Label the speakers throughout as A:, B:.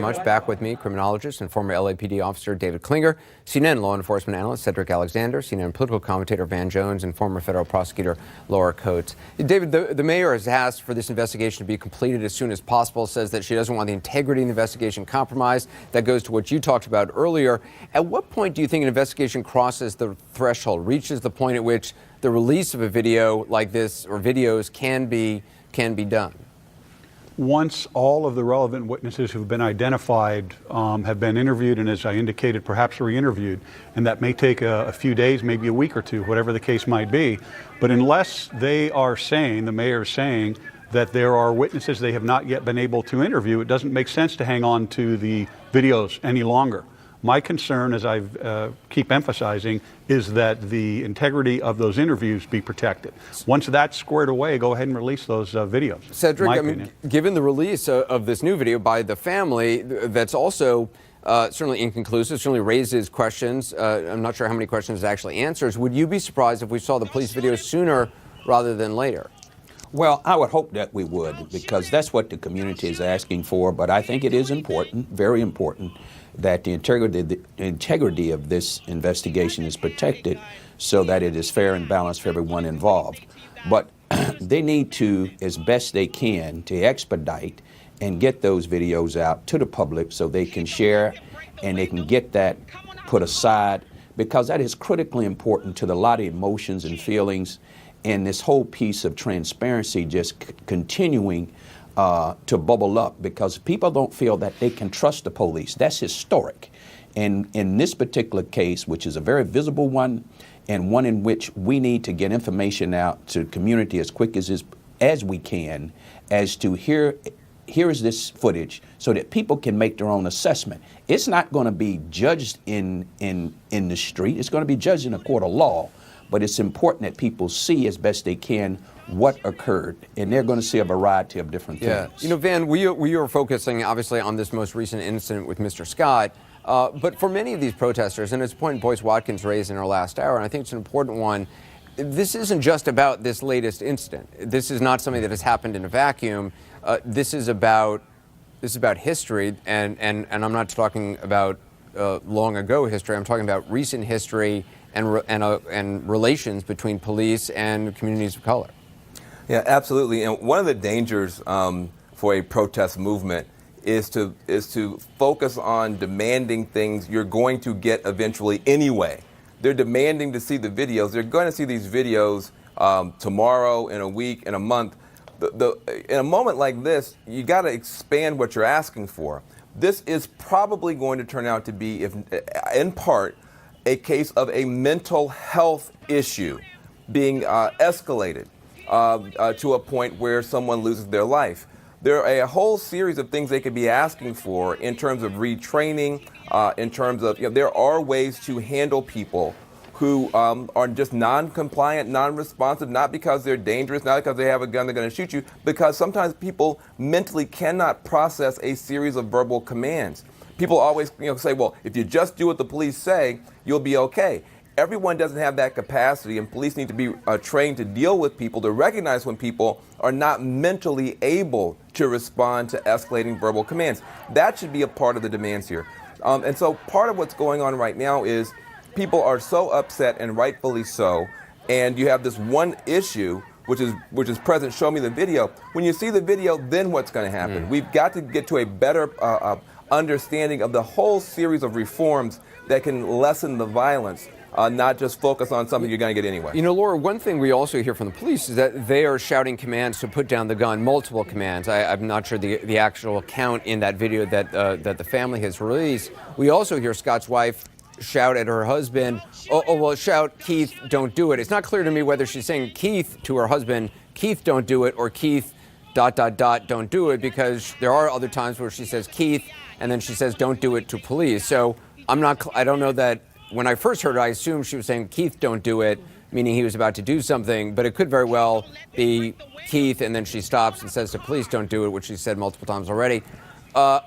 A: much. Back with me, criminologist and former LAPD officer David Klinger, CNN law enforcement analyst Cedric Alexander, CNN political commentator Van Jones, and former federal prosecutor Laura Coates. David, the mayor has asked for this investigation to be completed as soon as possible, says that she doesn't want the integrity of the investigation compromised. That goes to what you talked about earlier. At what point do you think an investigation crosses the threshold, reaches the point at which the release of a video like this or videos can be done?
B: Once all of the relevant witnesses who've been identified have been interviewed and, as I indicated, perhaps re-interviewed, and that may take a few days, maybe a week or two, whatever the case might be. But unless they are saying, the mayor is saying, that there are witnesses they have not yet been able to interview, it doesn't make sense to hang on to the videos any longer. My concern, as I keep emphasizing, is that the integrity of those interviews be protected. Once that's squared away, go ahead and release those videos.
A: Cedric, I mean, given the release of this new video by the family, that's also certainly inconclusive, certainly raises questions. I'm not sure how many questions it actually answers. Would you be surprised if we saw the police video sooner rather than later?
C: Well, I would hope that we would, because that's what the community is asking for. But I think it is important, very important, that the integrity of this investigation is protected so that it is fair and balanced for everyone involved. But they need to, as best they can, to expedite and get those videos out to the public so they can share and they can get that put aside, because that is critically important to a lot of emotions and feelings. And this whole piece of transparency just continuing to bubble up, because people don't feel that they can trust the police. That's historic. And in this particular case, which is a very visible one, and one in which we need to get information out to the community as quick as we can, as to here is this footage, so that people can make their own assessment. It's not going to be judged in the street. It's going to be judged in a court of law. But it's important that people see as best they can what occurred, and they're going to see a variety of different things.
A: Yeah. You know, Van, we are focusing obviously on this most recent incident with Mr. Scott, but for many of these protesters, and it's a point Boyce Watkins raised in our last hour, and I think it's an important one, this isn't just about this latest incident. This is not something that has happened in a vacuum. This is about history, and I'm not talking about long ago history. I'm talking about recent history and relations between police and communities of color.
D: Yeah, absolutely. And one of the dangers for a protest movement is to focus on demanding things you're going to get eventually anyway. They're demanding to see the videos. They're going to see these videos tomorrow, in a week, in a month. In a moment like this, you got to expand what you're asking for. This is probably going to turn out to be, in part, a case of a mental health issue being escalated to a point where someone loses their life. There are a whole series of things they could be asking for in terms of retraining, in terms of, there are ways to handle people who are just non-compliant, non-responsive, not because they're dangerous, not because they have a gun, they're going to shoot you, because sometimes people mentally cannot process a series of verbal commands. People always say, well, if you just do what the police say, you'll be okay. Everyone doesn't have that capacity, and police need to be trained to deal with people, to recognize when people are not mentally able to respond to escalating verbal commands. That should be a part of the demands here. And so part of what's going on right now is people are so upset, and rightfully so, and you have this one issue which is present. Show me the video. When you see the video, then what's going to happen? We've got to get to a better understanding of the whole series of reforms that can lessen the violence, not just focus on something you're going to get anyway.
A: You know, Laura, one thing we also hear from the police is that they are shouting commands to put down the gun, multiple commands. I'm not sure the actual count in that video that the family has released. We also hear Scott's wife shout at her husband, well, shout, Keith, don't do it. It's not clear to me whether she's saying Keith to her husband, Keith, don't do it, or Keith, ... don't do it, because there are other times where she says Keith, and then she says don't do it to police. So I don't know that when I first heard it, I assumed she was saying Keith, don't do it, meaning he was about to do something, but it could very well be Keith, and then she stops and says to police, don't do it, which she said multiple times already.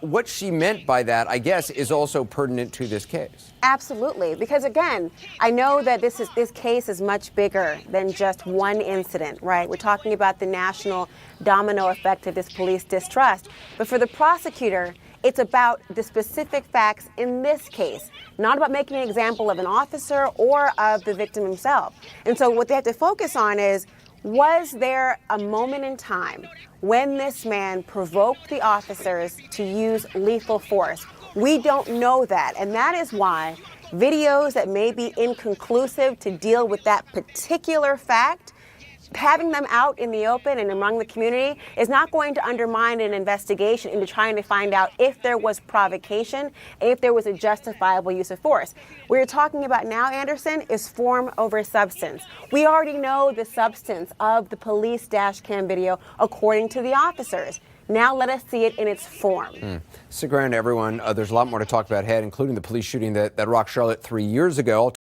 A: What she meant by that, I guess, is also pertinent to this case.
E: Absolutely, because again, I know that this case is much bigger than just one incident, right? We're talking about the national domino effect of this police distrust. But for the prosecutor, It's about the specific facts in this case, not about making an example of an officer or of the victim himself. And so what they have to focus on is, was there a moment in time when this man provoked the officers to use lethal force? We don't know that, and that is why videos that may be inconclusive to deal with that particular fact, having them out in the open and among the community is not going to undermine an investigation into trying to find out if there was provocation, if there was a justifiable use of force. What you're talking about now, Anderson, is form over substance. We already know the substance of the police dash cam video according to the officers. Now let us see it in its form.
A: Stick around, everyone. There's a lot more to talk about ahead, including the police shooting that rocked Charlotte 3 years ago.